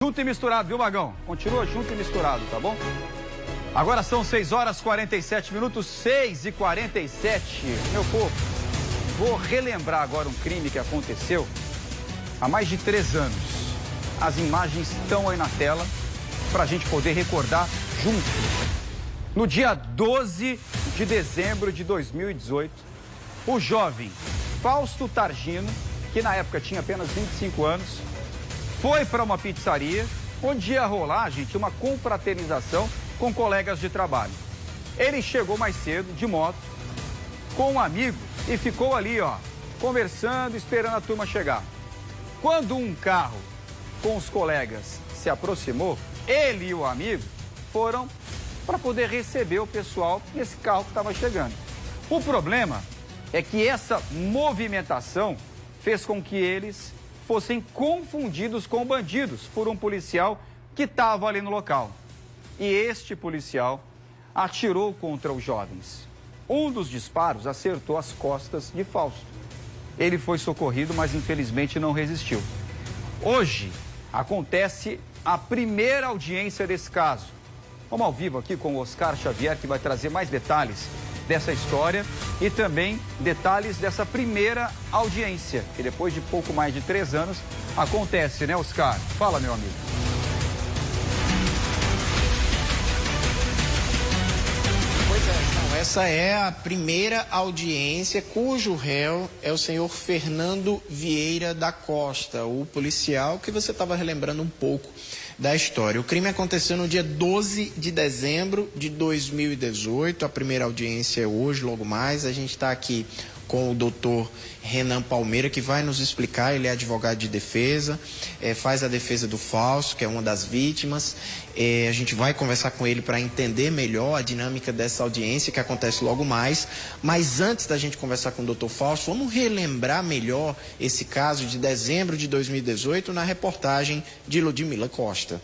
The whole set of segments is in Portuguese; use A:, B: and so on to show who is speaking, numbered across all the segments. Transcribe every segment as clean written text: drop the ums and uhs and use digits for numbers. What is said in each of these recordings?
A: junto e misturado, viu, Magão? Continua junto e misturado, tá bom? Agora são 6 horas e 47 minutos, 6h47. Meu povo, vou relembrar agora um crime que aconteceu há mais de 3 anos. As imagens estão aí na tela para a gente poder recordar junto. No dia 12 de dezembro de 2018, o jovem Fausto Targino, que na época tinha apenas 25 anos, foi para uma pizzaria onde ia rolar, gente, uma confraternização com colegas de trabalho. Ele chegou mais cedo, de moto, com um amigo e ficou ali, ó, conversando, esperando a turma chegar. Quando um carro com os colegas se aproximou, ele e o amigo foram para poder receber o pessoal nesse carro que estava chegando. O problema é que essa movimentação fez com que eles fossem confundidos com bandidos por um policial que estava ali no local. E este policial atirou contra os jovens. Um dos disparos acertou as costas de Fausto. Ele foi socorrido, mas infelizmente não resistiu. Hoje acontece a primeira audiência desse caso. Vamos ao vivo aqui com o Oscar Xavier, que vai trazer mais detalhes dessa história e também detalhes dessa primeira audiência, que depois de pouco mais de 3 anos acontece, né, Oscar? Fala, meu amigo.
B: Essa é a primeira audiência cujo réu é o senhor Fernando Vieira da Costa, o policial que você estava relembrando um pouco da história. O crime aconteceu no dia 12 de dezembro de 2018, a primeira audiência é hoje, logo mais. A gente está aqui com o doutor Renan Palmeira, que vai nos explicar. Ele é advogado de defesa, faz a defesa do Fausto, que é uma das vítimas. A gente vai conversar com ele para entender melhor a dinâmica dessa audiência que acontece logo mais. Mas antes da gente conversar com o doutor Fausto, vamos relembrar melhor esse caso de dezembro de 2018 na reportagem de Ludmila Costa.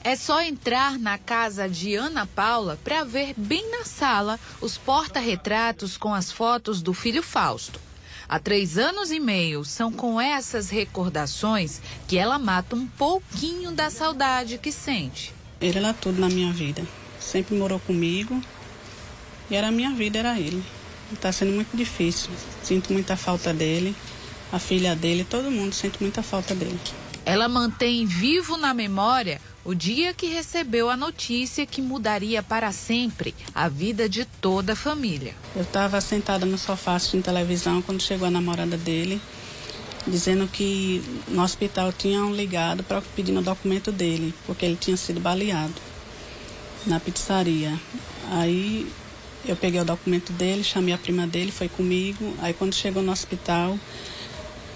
C: É só entrar na casa de Ana Paula para ver bem na sala os porta-retratos com as fotos do filho Fausto. Há 3 anos e meio, são com essas recordações que ela mata um pouquinho da saudade que sente.
D: Ele era tudo na minha vida. Sempre morou comigo e era a minha vida, era ele. Está sendo muito difícil. Sinto muita falta dele, a filha dele, todo mundo sente muita falta dele.
C: Ela mantém vivo na memória o dia que recebeu a notícia que mudaria para sempre a vida de toda a família.
D: Eu estava sentada no sofá assistindo televisão quando chegou a namorada dele, dizendo que no hospital tinham ligado para pedindo o documento dele, porque ele tinha sido baleado na pizzaria. Aí eu peguei o documento dele, chamei a prima dele, foi comigo. Aí quando chegou no hospital,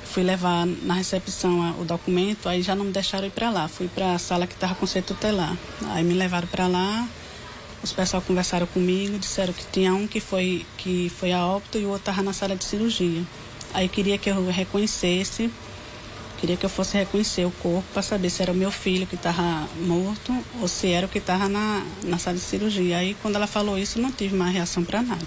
D: fui levar na recepção o documento, aí já não me deixaram ir para lá. Fui para a sala que estava com conselho tutelar. Aí me levaram para lá, os pessoal conversaram comigo, disseram que tinha um que foi a óbito e o outro estava na sala de cirurgia. Aí queria que eu reconhecesse, queria que eu fosse reconhecer o corpo para saber se era o meu filho que estava morto ou se era o que estava na sala de cirurgia. Aí quando ela falou isso, não tive mais reação para nada.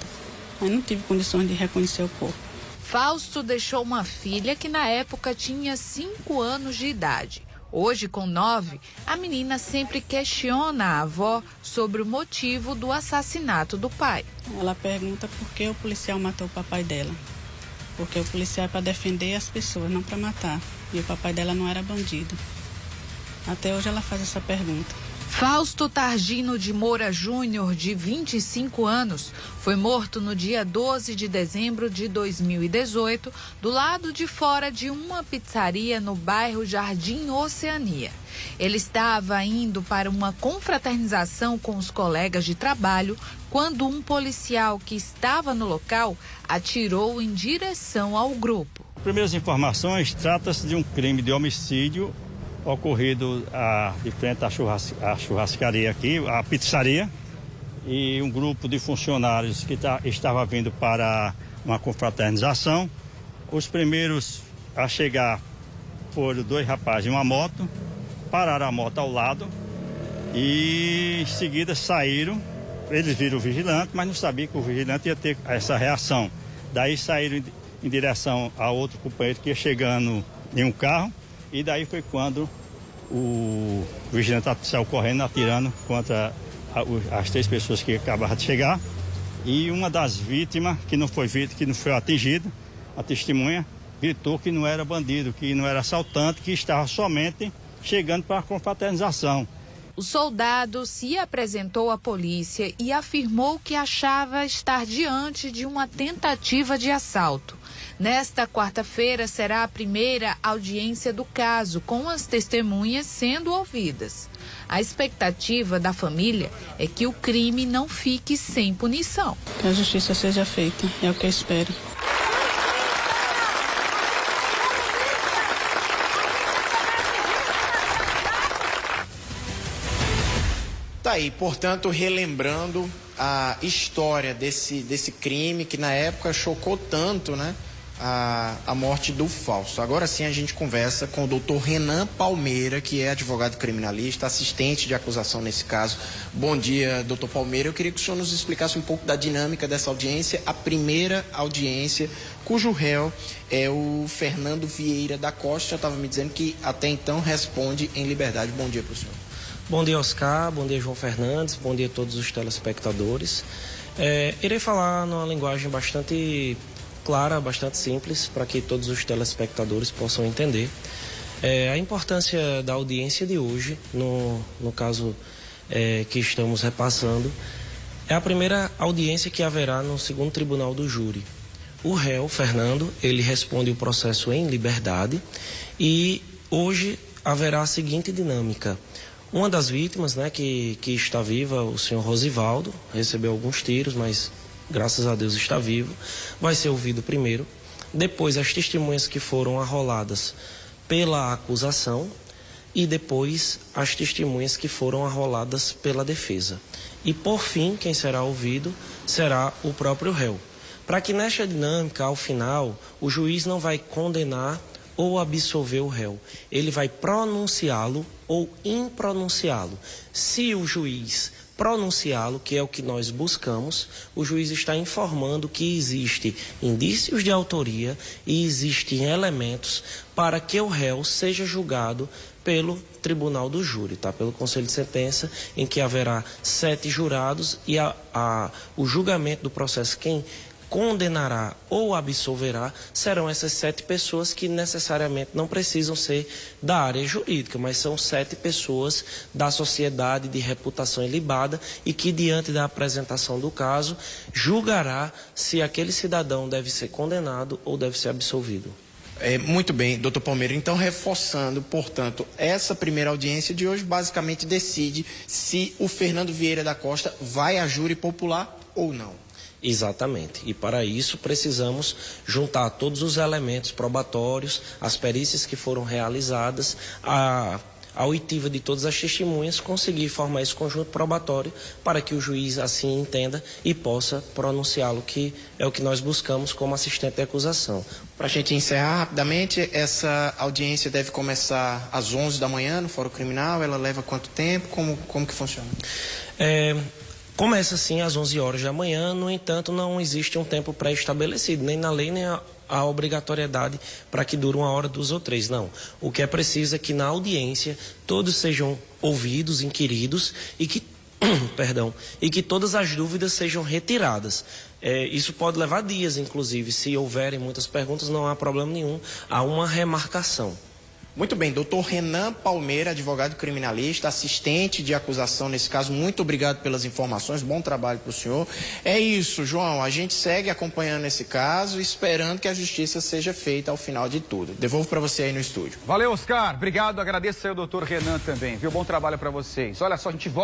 D: Aí não tive condições de reconhecer o corpo.
C: Fausto deixou uma filha que na época tinha 5 anos de idade. Hoje, com 9, a menina sempre questiona a avó sobre o motivo do assassinato do pai.
D: Ela pergunta por que o policial matou o papai dela. Porque o policial é para defender as pessoas, não para matar. E o papai dela não era bandido. Até hoje ela faz essa pergunta.
C: Fausto Targino de Moura Júnior, de 25 anos, foi morto no dia 12 de dezembro de 2018, do lado de fora de uma pizzaria no bairro Jardim Oceania. Ele estava indo para uma confraternização com os colegas de trabalho quando um policial que estava no local atirou em direção ao grupo.
E: Primeiras informações, trata-se de um crime de homicídio ocorrido de frente à churrascaria aqui, a pizzaria, e um grupo de funcionários que estava vindo para uma confraternização. Os primeiros a chegar foram 2 rapazes em uma moto, pararam a moto ao lado e em seguida saíram. Eles viram o vigilante, mas não sabiam que o vigilante ia ter essa reação. Daí saíram em direção a outro companheiro que ia chegando em um carro. E daí foi quando o vigilante saiu correndo, atirando contra as 3 pessoas que acabaram de chegar. E uma das vítimas, que não foi atingida, a testemunha, gritou que não era bandido, que não era assaltante, que estava somente chegando para a confraternização.
C: O soldado se apresentou à polícia e afirmou que achava estar diante de uma tentativa de assalto. Nesta quarta-feira será a primeira audiência do caso, com as testemunhas sendo ouvidas. A expectativa da família é que o crime não fique sem punição.
D: Que a justiça seja feita, é o que eu espero.
B: Tá aí, portanto, relembrando a história desse crime que na época chocou tanto, né? A morte do Fausto. Agora sim a gente conversa com o doutor Renan Palmeira, que é advogado criminalista, assistente de acusação nesse caso. Bom dia, doutor Palmeira. Eu queria que o senhor nos explicasse um pouco da dinâmica dessa audiência, a primeira audiência, cujo réu é o Fernando Vieira da Costa. Já estava me dizendo que até então responde em liberdade. Bom dia para o senhor.
F: Bom dia, Oscar. Bom dia, João Fernandes. Bom dia a todos os telespectadores. Irei falar numa linguagem bastante clara, bastante simples, para que todos os telespectadores possam entender. A importância da audiência de hoje, no caso que estamos repassando, é a primeira audiência que haverá no segundo tribunal do júri. O réu, Fernando, ele responde o processo em liberdade e hoje haverá a seguinte dinâmica. Uma das vítimas, né, que está viva, o senhor Rosivaldo, recebeu alguns tiros, mas graças a Deus está vivo, vai ser ouvido primeiro. Depois as testemunhas que foram arroladas pela acusação e depois as testemunhas que foram arroladas pela defesa. E por fim, quem será ouvido será o próprio réu. Para que nesta dinâmica, ao final, o juiz não vai condenar ou absolver o réu. Ele vai pronunciá-lo ou impronunciá-lo. Se o juiz pronunciá-lo, que é o que nós buscamos, o juiz está informando que existem indícios de autoria e existem elementos para que o réu seja julgado pelo tribunal do júri, tá? Pelo conselho de sentença, em que haverá 7 jurados e o julgamento do processo, quem condenará ou absolverá serão essas 7 pessoas que necessariamente não precisam ser da área jurídica, mas são 7 pessoas da sociedade de reputação ilibada e que, diante da apresentação do caso, julgará se aquele cidadão deve ser condenado ou deve ser absolvido.
B: Muito bem, doutor Palmeira. Então, reforçando, portanto, essa primeira audiência de hoje basicamente decide se o Fernando Vieira da Costa vai a júri popular ou não.
F: Exatamente. E para isso precisamos juntar todos os elementos probatórios, as perícias que foram realizadas, a oitiva de todas as testemunhas, conseguir formar esse conjunto probatório para que o juiz assim entenda e possa pronunciá-lo, que é o que nós buscamos como assistente de acusação.
B: Para a gente encerrar rapidamente, essa audiência deve começar às 11 da manhã no Fórum Criminal. Ela leva quanto tempo? Como que funciona?
F: Começa sim às 11 horas da manhã, no entanto não existe um tempo pré-estabelecido, nem na lei nem a obrigatoriedade para que dure 1 hora, 2 ou 3, não. O que é preciso é que na audiência todos sejam ouvidos, inquiridos e que, e que todas as dúvidas sejam retiradas. Isso pode levar dias, inclusive, se houverem muitas perguntas, não há problema nenhum, há uma remarcação.
B: Muito bem, doutor Renan Palmeira, advogado criminalista, assistente de acusação nesse caso, muito obrigado pelas informações, bom trabalho para o senhor. É isso, João, a gente segue acompanhando esse caso, esperando que a justiça seja feita ao final de tudo. Devolvo para você aí no estúdio.
A: Valeu, Oscar, obrigado, agradeço aí ao doutor Renan também, viu? Bom trabalho para vocês. Olha só, a gente volta.